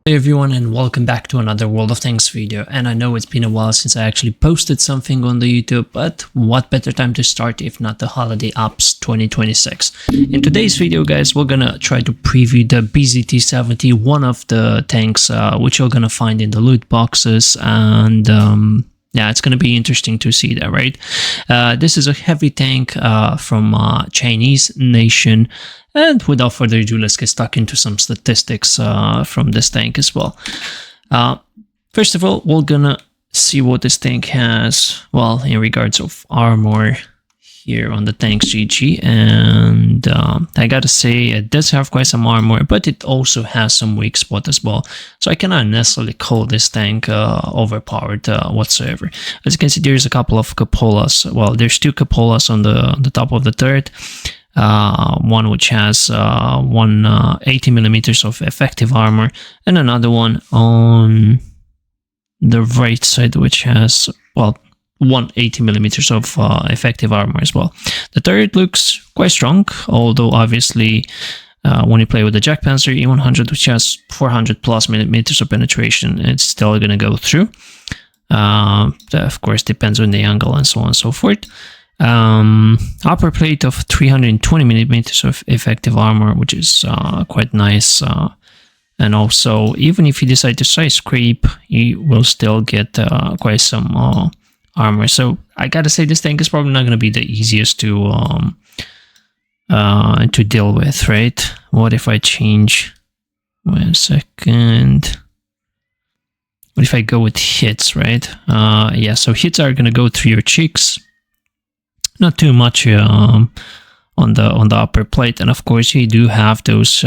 Hey everyone, and welcome back to another World of Tanks video. And I know it's been a while since I actually posted something on the YouTube, but what better time to start if not the Holiday Ops 2026. In today's video, guys, we're gonna try to preview the BZT-70, one of the tanks which you're gonna find in the loot boxes, and yeah, it's gonna be interesting to see that, right? This is a heavy tank from Chinese nation. And without further ado, let's get stuck into some statistics from this tank as well. First of all, we're gonna see what this tank has, well, in regards of armor here on the tanks GG. And I gotta say, it does have quite some armor, but it also has some weak spot as well. So I cannot necessarily call this tank overpowered whatsoever. As you can see, there's a couple of cupolas. Well, there's two cupolas on the top of the turret. One which has 80 millimeters of effective armor, and another one on the right side which has, well, 180 millimeters of effective armor as well. The turret looks quite strong, although obviously when you play with the Jack Panzer E100, which has 400 plus millimeters of penetration, it's still gonna go through. That of course depends on the angle and so on and so forth. Upper plate of 320 millimeters of effective armor, which is quite nice, and also even if you decide to side scrape, you will still get quite some armor. So I gotta say, this tank is probably not gonna be the easiest to deal with, right? What if I change? Wait a second. What if I go with hits, right? Yeah, so hits are gonna go through your cheeks. Not too much on the upper plate, and of course you do have those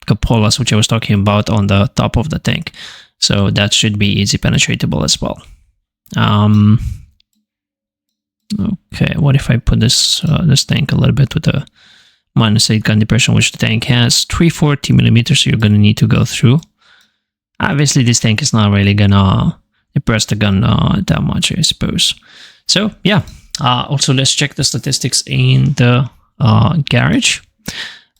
cupolas which I was talking about on the top of the tank, so that should be easy penetratable as well. Okay, what if I put this tank a little bit with a -8 gun depression, which the tank has 340 millimeters, so you're gonna need to go through. Obviously, this tank is not really gonna depress the gun that much, I suppose. So yeah. Also, let's check the statistics in the garage.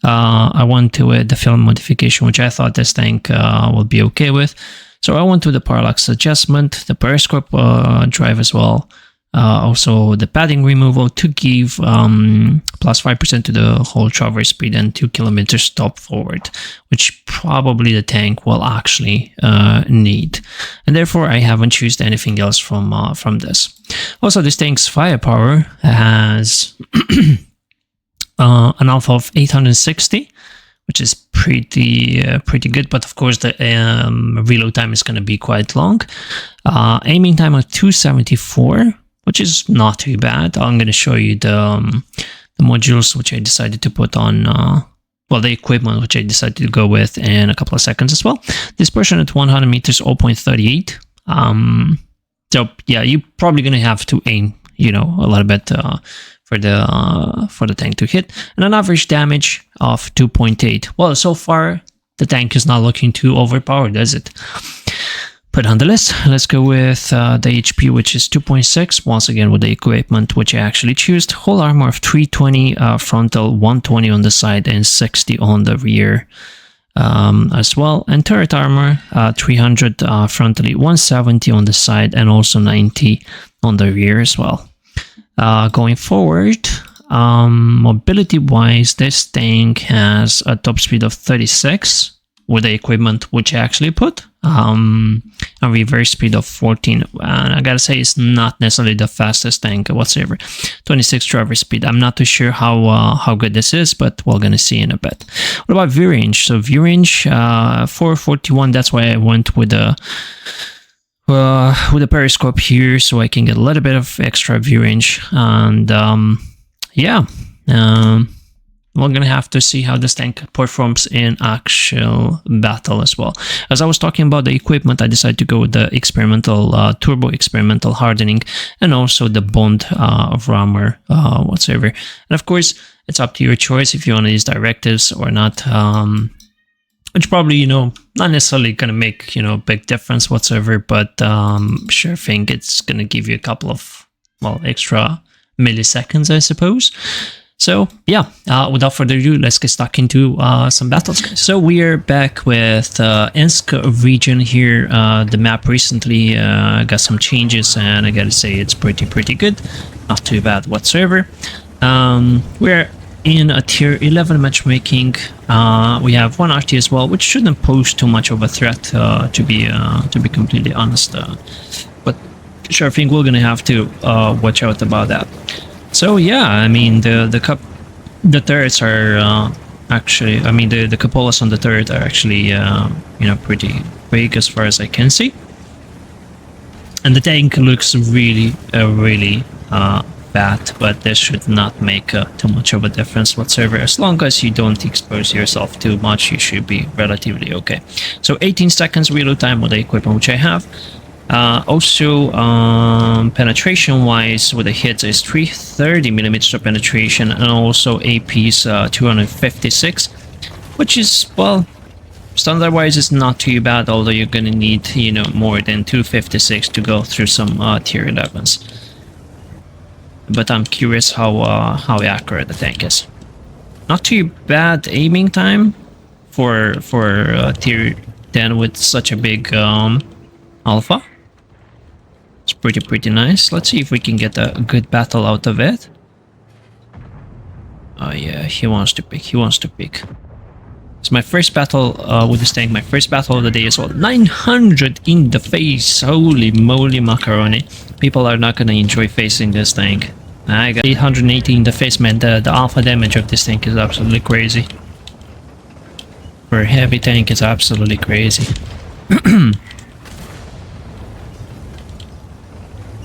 I went to the film modification, which I thought this tank will be okay with. So I went to the parallax adjustment, the periscope drive as well. Also the padding removal to give +5% to the whole traverse speed and 2 kilometers stop forward, which probably the tank will actually need. And therefore I haven't chosen anything else from this. Also, this tank's firepower has an alpha of 860, which is pretty good, but of course the reload time is going to be quite long. Aiming time of 274, which is not too bad. I'm going to show you the modules which I decided to put on, well, the equipment which I decided to go with in a couple of seconds as well. Dispersion at 100 meters, 0.38. So yeah, you're probably going to have to aim, you know, a little bit for the tank to hit, and an average damage of 2.8. Well, so far the tank is not looking too overpowered, is it? But on the list, let's go with the HP, which is 2.6. Once again, with the equipment which I actually choose. Whole armor of 320 frontal, 120 on the side, and 60 on the rear as well. And turret armor, 300 frontally, 170 on the side, and also 90 on the rear as well. Going forward, mobility wise, this tank has a top speed of 36 with the equipment which I actually put, a reverse speed of 14, and I gotta say it's not necessarily the fastest tank whatsoever. 26 traverse speed. I'm not too sure how good this is, but we're gonna see in a bit. What about view range? So view range 441. That's why I went with the periscope here, so I can get a little bit of extra view range. And yeah, we're gonna have to see how this tank performs in actual battle as well. As I was talking about the equipment, I decided to go with the experimental turbo experimental hardening, and also the bond of armor whatsoever. And of course, it's up to your choice if you want to use directives or not. Which probably, you know, not necessarily gonna make, you know, big difference whatsoever, but sure think it's gonna give you a couple of, well, extra milliseconds, I suppose. So yeah, without further ado, let's get stuck into some battles, guys. So we are back with Ensk region here. The map recently got some changes, and I gotta say it's pretty good. Not too bad whatsoever. We're in a tier 11 matchmaking. We have one RT as well, which shouldn't pose too much of a threat, to be completely honest. But sure, I think we're gonna have to watch out about that. So yeah, I mean the turrets are actually, I mean the cupolas on the turret are actually pretty big as far as I can see, and the tank looks really bad, but this should not make too much of a difference whatsoever. As long as you don't expose yourself too much, you should be relatively okay. So 18 seconds reload time with the equipment which I have. Also, penetration wise with the hits is 330 millimeters of penetration, and also AP's 256, which is, well, standard wise is not too bad, although you're gonna need more than 256 to go through some tier 11s. But I'm curious how accurate the tank is. Not too bad aiming time for tier 10 with such a big alpha. It's pretty nice. Let's see if we can get a good battle out of it. Oh yeah, he wants to pick. It's my first battle with this tank, my first battle of the day as well. 900 in the face, holy moly macaroni. People are not gonna enjoy facing this tank. I got 880 in the face, man. The alpha damage of this tank is absolutely crazy. For a heavy tank, it's absolutely crazy.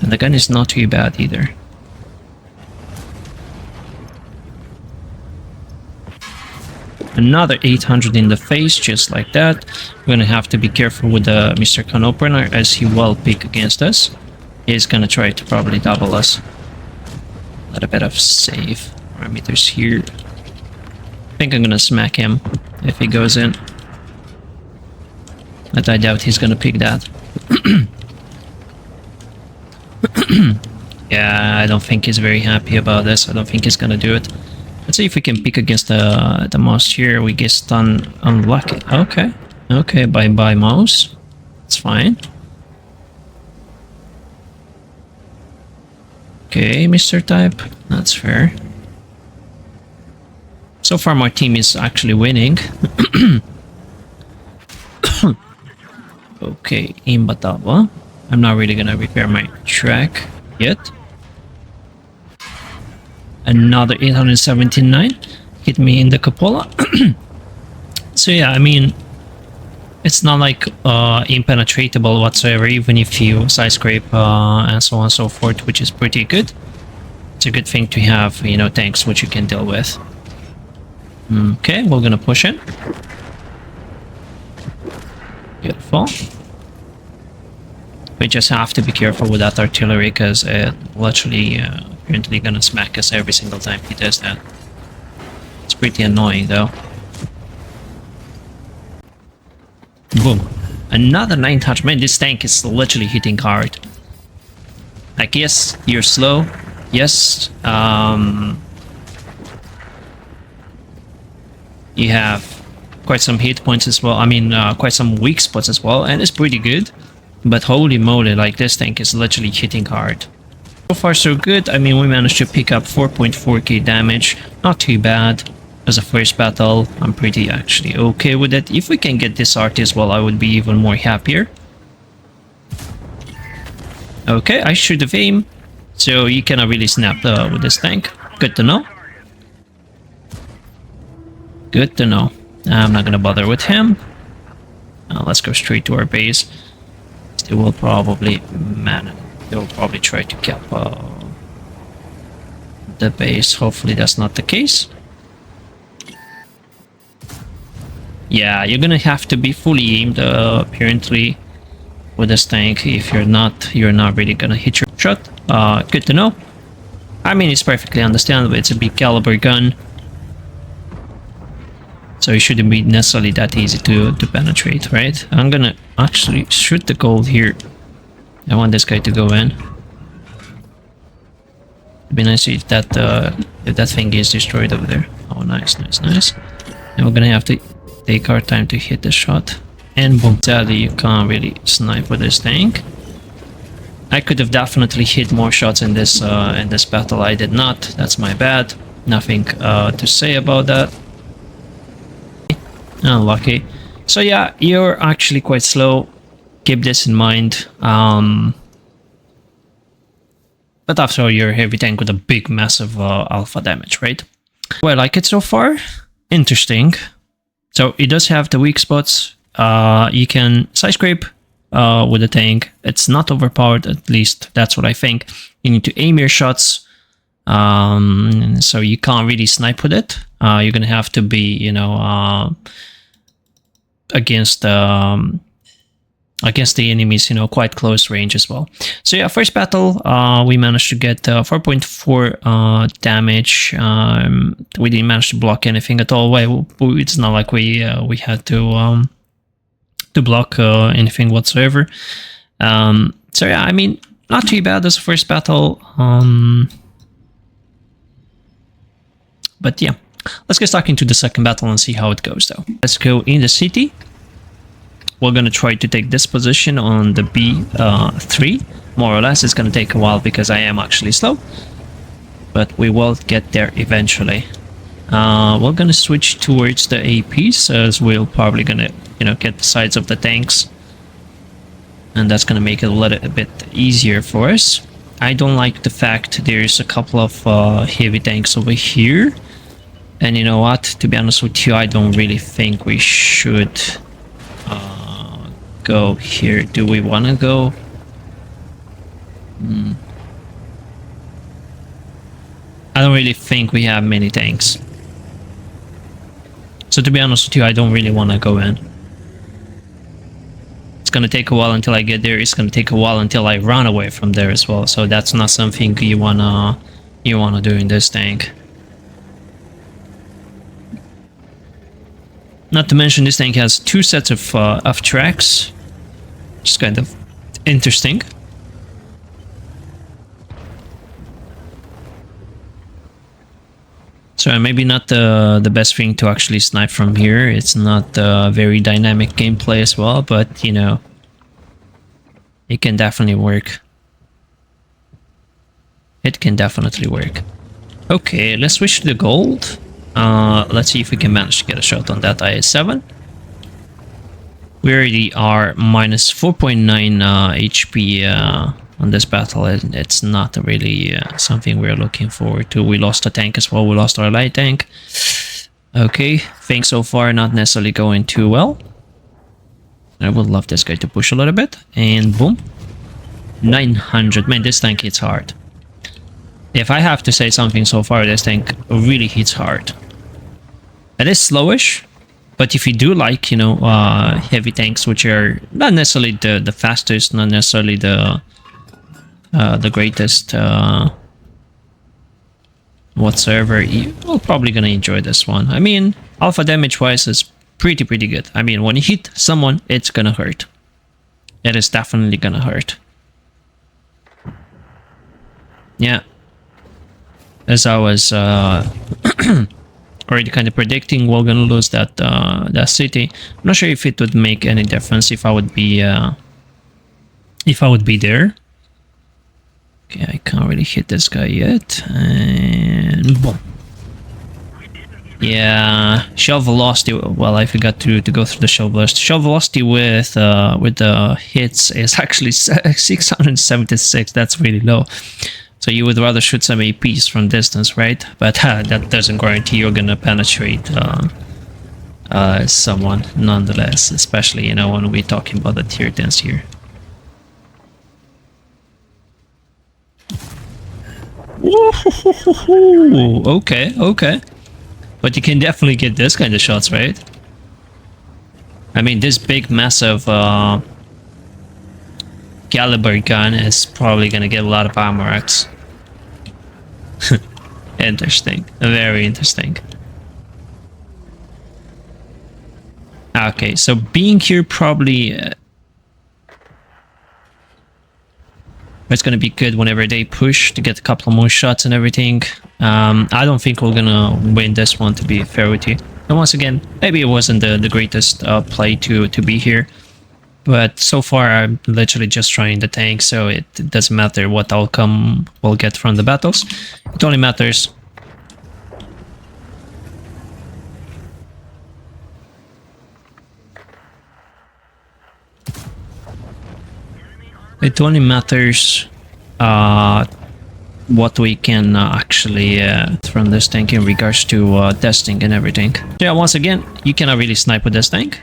And the gun is not too bad either. Another 800 in the face, just like that. We're gonna have to be careful with the Mr. Gun Opener, as he will pick against us. He's gonna try to probably double us. A little bit of save parameters here. I think I'm gonna smack him if he goes in. But I doubt he's gonna pick that. Yeah, I don't think he's very happy about this. I don't think he's gonna do it. Let's see if we can pick against the mouse here. We get stun unlucky. Okay, bye mouse. It's fine. Okay, Mr. Type. That's fair. So far my team is actually winning. Okay, Imbataba. I'm not really gonna repair my track yet. Another 879 hit me in the cupola. So yeah, I mean, it's not like impenetrable whatsoever, even if you side scrape and so on and so forth, which is pretty good. It's a good thing to have, tanks which you can deal with. Okay, we're gonna push in. Beautiful. We just have to be careful with that artillery, because it literally apparently gonna smack us every single time he does that. It's pretty annoying though. Boom. Another 9 touch. Man, this tank is literally hitting hard. Like, yes, you're slow. Yes, you have quite some hit points as well. I mean, quite some weak spots as well, and it's pretty good. But holy moly, like, this tank is literally hitting hard. So far so good. I mean, we managed to pick up 4.4k damage. Not too bad. As a first battle, I'm pretty actually okay with it. If we can get this RT as well, I would be even more happier. Okay, I should have aimed. So you cannot really snap with this tank. Good to know. Good to know. I'm not gonna bother with him. Let's go straight to our base. They will probably, they will probably try to cap the base. Hopefully that's not the case. Yeah, you're gonna have to be fully aimed apparently with this tank. If you're not really gonna hit your shot. Good to know. I mean, it's perfectly understandable. It's a big caliber gun, so it shouldn't be necessarily that easy to penetrate, right? I'm gonna actually shoot the gold here. I want this guy to go in. It'd be nice if that if that thing is destroyed over there. Oh, nice, nice, nice. And we're gonna have to take our time to hit the shot. And boom, sadly you can't really snipe with this tank. I could have definitely hit more shots in this battle. I did not. That's my bad. Nothing to say about that. Unlucky. So yeah, you're actually quite slow. Keep this in mind. But after all, you're a heavy tank with a big, massive alpha damage, right? Well, I like it so far. Interesting. So it does have the weak spots. You can side scrape with the tank. It's not overpowered, at least that's what I think. You need to aim your shots, so you can't really snipe with it. You're gonna have to be, you know, against the enemies, you know, quite close range as well. So yeah, first battle, we managed to get 4.4 damage. We didn't manage to block anything at all. Well, it's not like we had to block anything whatsoever. So yeah, I mean, not too bad as a first battle. But yeah, let's get stuck into the second battle and see how it goes though. Let's go in the city. We're gonna try to take this position on the B3, more or less. It's gonna take a while because I am actually slow, but we will get there eventually. We're gonna switch towards the APs, as we're probably gonna, you know, get the sides of the tanks, and that's gonna make it a little bit easier for us. I don't like the fact there's a couple of heavy tanks over here, and you know what? To be honest with you, I don't really think we should go here. Do we want to go? I don't really think we have many tanks. So to be honest with you, I don't really want to go in. It's going to take a while until I get there. It's going to take a while until I run away from there as well. So that's not something you wanna do in this tank. Not to mention, this tank has 2 sets of tracks, which is kind of interesting. So maybe not the best thing to actually snipe from here. It's not very dynamic gameplay as well, but you know, it can definitely work. It can definitely work. Okay, let's switch to the gold. Let's see if we can manage to get a shot on that IS-7. We already are minus 4.9 HP on this battle, and it's not really something we're looking forward to. We lost a tank as well. We lost our light tank. Okay, things so far not necessarily going too well. I would love this guy to push a little bit, and boom, 900. Man, this tank hits hard. If I have to say something so far, this tank really hits hard. It is slowish, but if you do like, you know, heavy tanks, which are not necessarily the fastest, not necessarily the greatest whatsoever, you're probably gonna enjoy this one. I mean, alpha damage wise is pretty good. I mean, when you hit someone, it's gonna hurt. It is definitely gonna hurt. Yeah. As I was already kind of predicting, we're gonna lose that that city. I'm not sure if it would make any difference if I would be there. Okay, I can't really hit this guy yet, and boom. Yeah, shell velocity. Well, I forgot to go through the shell velocity. Shell velocity with the hits is actually 676. That's really low. So you would rather shoot some APs from distance, right? But that doesn't guarantee you're gonna penetrate someone nonetheless, especially, you know, when we're talking about the tier 10s here. Ooh, okay. But you can definitely get this kind of shots, right? I mean, this big, massive caliber gun is probably gonna get a lot of armor racks. Interesting, very interesting. Okay, so being here probably It's going to be good whenever they push to get a couple more shots and everything. I don't think we're going to win this one, to be fair with you. And once again, maybe it wasn't the greatest play to be here. But so far, I'm literally just trying the tank, so it doesn't matter what outcome we'll get from the battles. It only matters... It only matters what we can actually from this tank in regards to testing and everything. Yeah, once again, you cannot really snipe with this tank.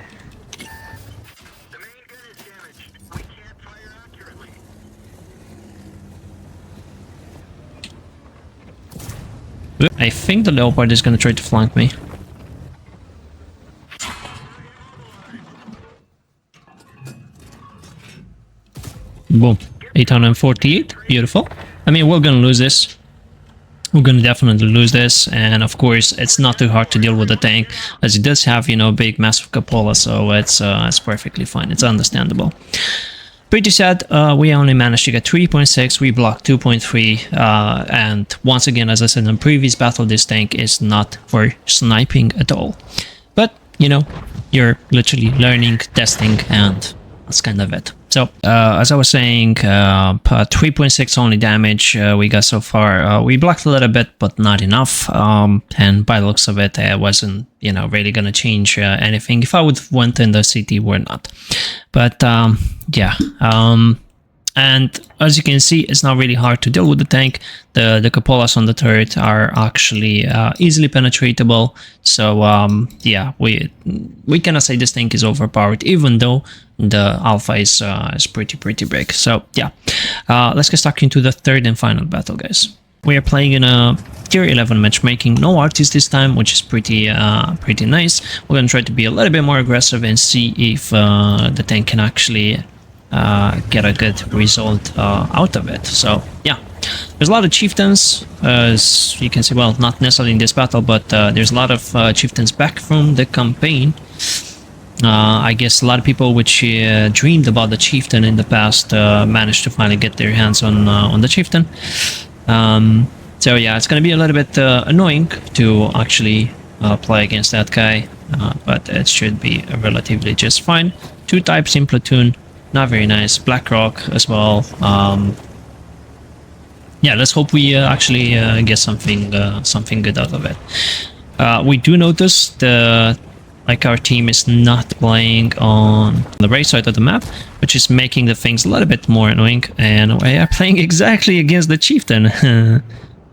I think the Leopard is going to try to flank me. Boom. 848. Beautiful. I mean, we're going to lose this. We're going to definitely lose this. And of course, it's not too hard to deal with the tank, as it does have, you know, big, massive cupola. So it's perfectly fine. It's understandable. Pretty sad. We only managed to get 3.6. We blocked 2.3. And once again, as I said in the previous battle, this tank is not for sniping at all. But, you know, you're literally learning, testing, and that's kind of it. So, as I was saying, 3.6 only damage we got so far. We blocked a little bit, but not enough. And by the looks of it, I wasn't, you know, really gonna change anything. If I would have went in the city, we're not. But, yeah. And as you can see, it's not really hard to deal with the tank. The cupolas on the turret are actually easily penetratable. So yeah, we cannot say this tank is overpowered, even though the alpha is pretty big. So yeah, let's get stuck into the third and final battle, guys. We are playing in a tier 11 matchmaking, no artists this time, which is pretty nice. We're gonna try to be a little bit more aggressive and see if the tank can actually get a good result out of it. So yeah, there's a lot of chieftains, as you can see. Well, not necessarily in this battle, but there's a lot of chieftains back from the campaign. I guess a lot of people which dreamed about the chieftain in the past managed to finally get their hands on the chieftain. So yeah, it's gonna be a little bit annoying to actually play against that guy, but it should be relatively just fine. 2 types in platoon. Not very nice. Blackrock as well. Yeah, let's hope we actually get something good out of it. We do notice our team is not playing on the right side of the map, which is making the things a little bit more annoying. And we are playing exactly against the chieftain.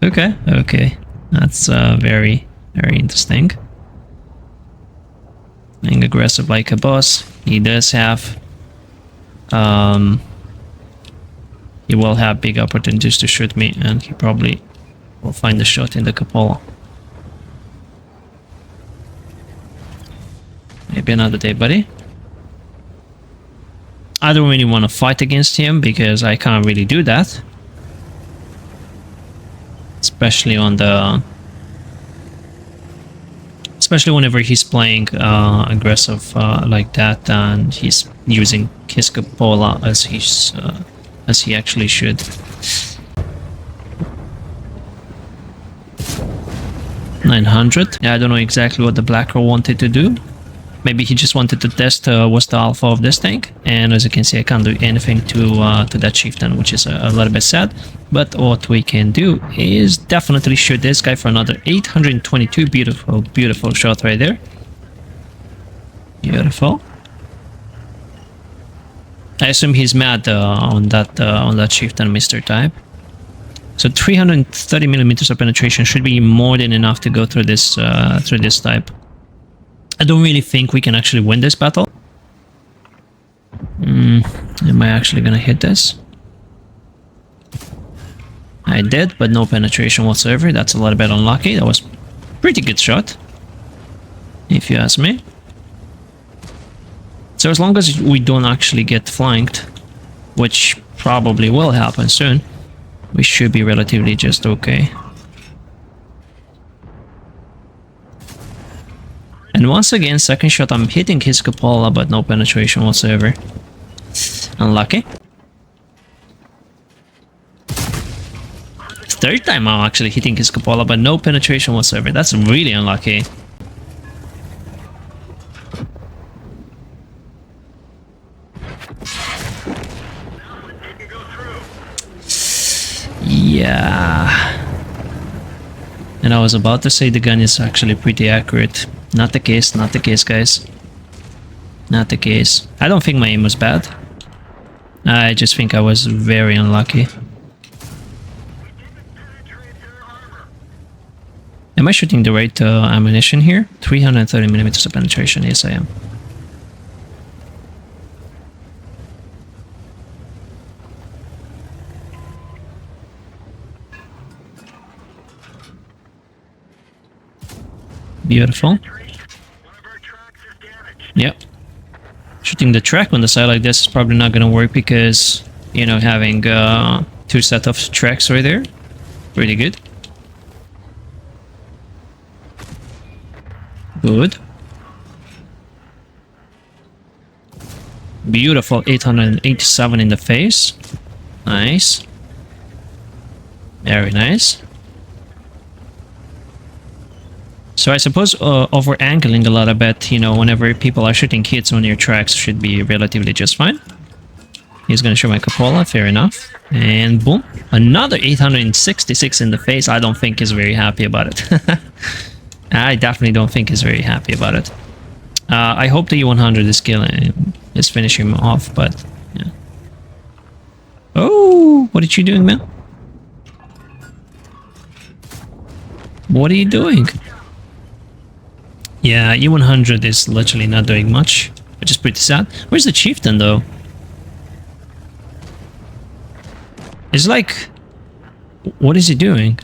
Okay, that's very interesting. Playing aggressive like a boss. He does have. He will have big opportunities to shoot me, and he probably will find the shot in the cupola. Maybe another day, buddy. I don't really want to fight against him because I can't really do that, especially on the whenever he's playing aggressive like that, and he's using his cupola as he actually should. $900. Yeah, I don't know exactly what the Black Row wanted to do. Maybe he just wanted to test what's the alpha of this tank, and as you can see, I can't do anything to that chieftain, which is a little bit sad. But what we can do is definitely shoot this guy for another 822. Beautiful shot right there. Beautiful. I assume he's mad on that chieftain, Mr. Type. So 330 millimeters of penetration should be more than enough to go through this type. I don't really think we can actually win this battle. Am I actually gonna hit this? I did, but no penetration whatsoever. That's a little bit unlucky. That was pretty good shot, if you ask me. So as long as we don't actually get flanked, which probably will happen soon, we should be relatively just okay. And once again, second shot, I'm hitting his cupola, but no penetration whatsoever. Unlucky. third time I'm actually hitting his cupola, but no penetration whatsoever. That's really unlucky. Yeah. And I was about to say the gun is actually pretty accurate. Not the case, not the case, guys. Not the case. I don't think my aim was bad. I just think I was very unlucky. Am I shooting the right ammunition here? 330 millimeters of penetration. Yes, I am. Beautiful. Yep. Shooting the track on the side like this is probably not gonna work because, you know, having two set of tracks right there. Pretty good. Good. Beautiful. 887 in the face. Nice. Very nice. So I suppose over-angling a little bit, you know, whenever people are shooting hits on your tracks should be relatively just fine. He's gonna show my cupola, fair enough. And boom. Another 866 in the face. I don't think he's very happy about it. I definitely don't think he's very happy about it. I hope the E100 is killing, is finishing him off, but yeah. Oh, what are you doing, man? What are you doing? Yeah, E100 is literally not doing much, which is pretty sad. Where's the chieftain, though? It's like... What is he doing?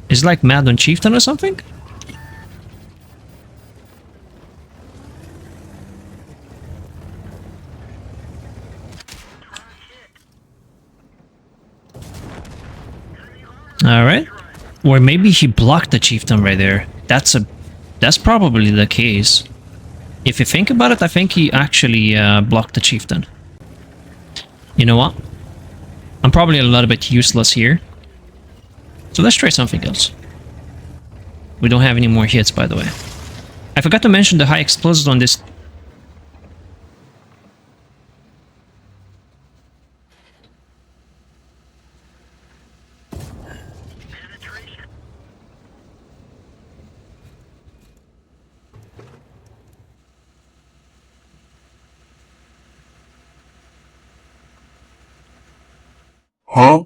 Is like mad on chieftain or something? Alright. Or maybe he blocked the chieftain right there. That's probably the case. If you think about it, I think he actually blocked the chieftain. You know what? I'm probably a little bit useless here. So let's try something else. We don't have any more hits, by the way. I forgot to mention the high explosives on this. Huh?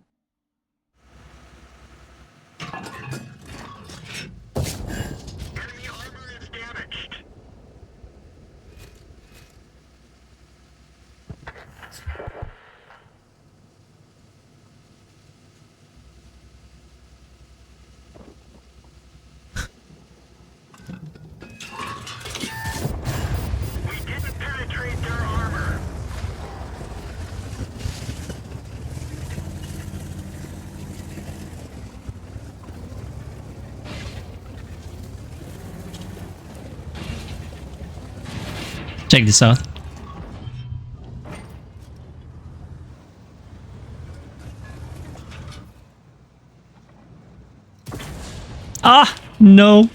Check this out. Ah, no.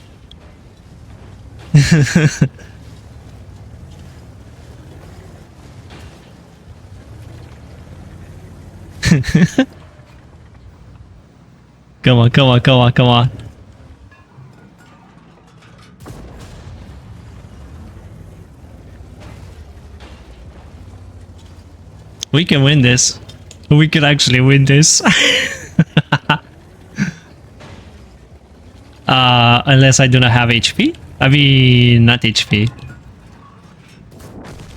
Come on, come on, come on, come on. We can win this. We could actually win this. Unless I do not have HP. I mean, not HP.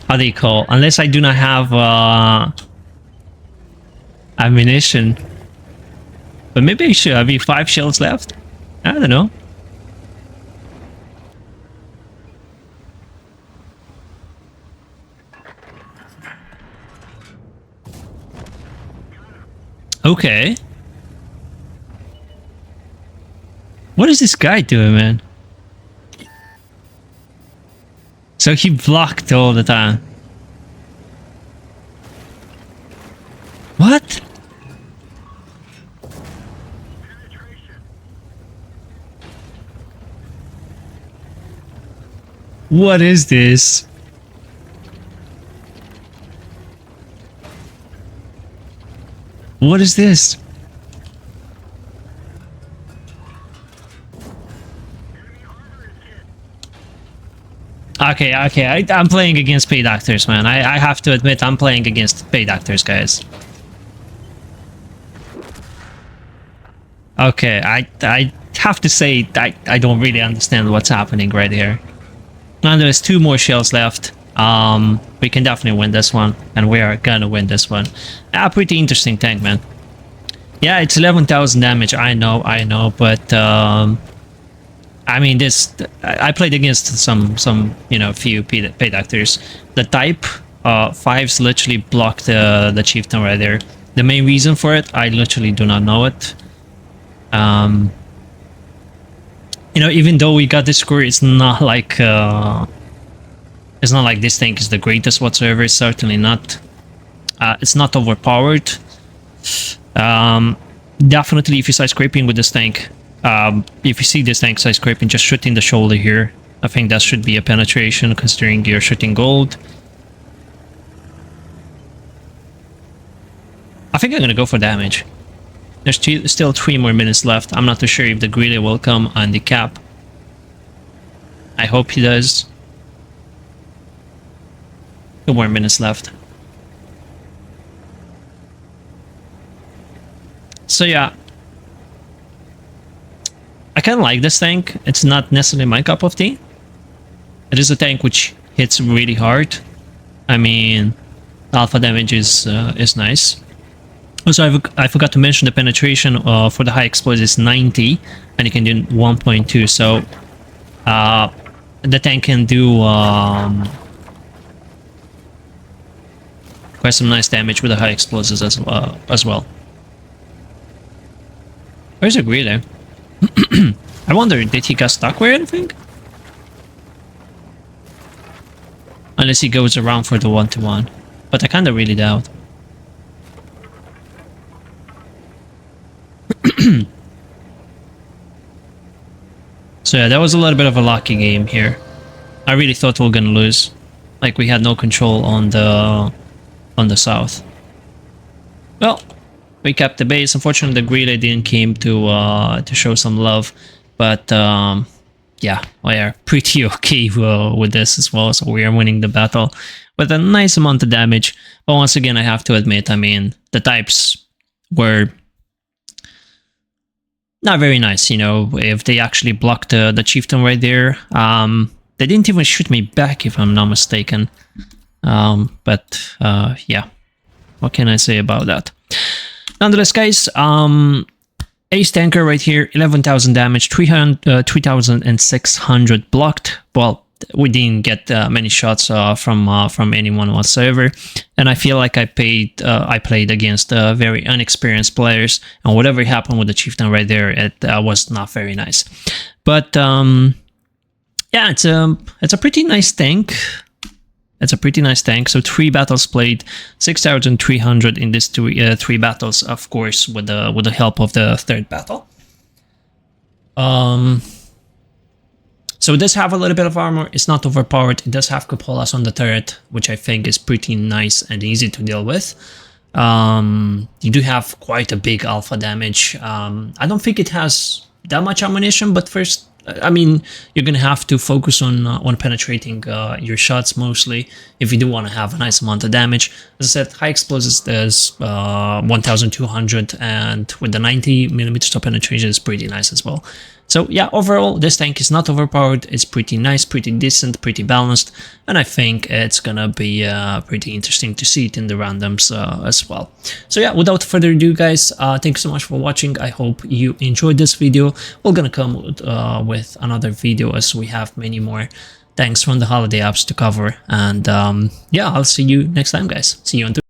How do you call? Unless I do not have ammunition. But maybe I should. I mean, 5 shells left. I don't know. Okay. What is this guy doing, man? So he blocked all the time. What? What is this? What is this? Okay, I'm playing against paid actors, man. I have to admit, I'm playing against paid actors, guys. Okay, I have to say, I don't really understand what's happening right here. Now there's 2 more shells left. We can definitely win this one, and we are gonna win this one. Pretty interesting tank, man. Yeah, it's 11,000 damage. I know, but I mean, I played against some few paid actors. The type 5s literally block the chieftain right there. The main reason for it, I literally do not know it. Even though we got this score, it's not like this tank is the greatest whatsoever. It's certainly not. It's not overpowered. Definitely, if you side scraping with this tank, if you see this tank side scraping, just shooting the shoulder here. I think that should be a penetration, considering you're shooting gold. I think I'm gonna go for damage. There's still 3 more minutes left. I'm not too sure if the greeter will come on the cap. I hope he does. 2 more minutes left. So yeah, I kind of like this tank. It's not necessarily my cup of tea. It is a tank which hits really hard. I mean, alpha damage is nice. Also, I forgot to mention the penetration for the high explosive is 90, and you can do 1.2. So the tank can do quite some nice damage with the high explosives as well. Where's the greeter? I wonder, did he get stuck or anything? Unless he goes around for the 1-to-1. But I kinda really doubt. So yeah, that was a little bit of a lucky game here. I really thought we were gonna lose. Like, we had no control on the south. Well, we kept the base. Unfortunately, the greeter didn't came to show some love, but yeah, we are pretty okay with this as well. So we are winning the battle with a nice amount of damage. But once again, I have to admit, I mean, the types were not very nice. If they actually blocked the chieftain right there, they didn't even shoot me back, if I'm not mistaken. But yeah, what can I say about that? Nonetheless, guys, ace tanker right here, 11,000 damage, 3,600 blocked. Well, we didn't get many shots from anyone whatsoever, and I feel like I played against very inexperienced players, and whatever happened with the chieftain right there, it was not very nice. But yeah, it's a pretty nice tank. It's a pretty nice tank. So 3 battles played, 6,300 in these 3 battles, of course, with the help of the 3rd battle. So it does have a little bit of armor. It's not overpowered. It does have cupolas on the turret, which I think is pretty nice and easy to deal with. You do have quite a big alpha damage. I don't think it has that much ammunition, but first, I mean, you're gonna have to focus on penetrating your shots mostly if you do want to have a nice amount of damage. As I said, high explosives there's 1,200, and with the 90mm of penetration is pretty nice as well. So yeah, overall, this tank is not overpowered. It's pretty nice, pretty decent, pretty balanced, and I think it's gonna be pretty interesting to see it in the randoms as well. So yeah, without further ado, guys, thank you so much for watching. I hope you enjoyed this video. We're gonna come with another video as we have many more tanks from the holiday apps to cover. And yeah, I'll see you next time, guys. See you on Tuesday.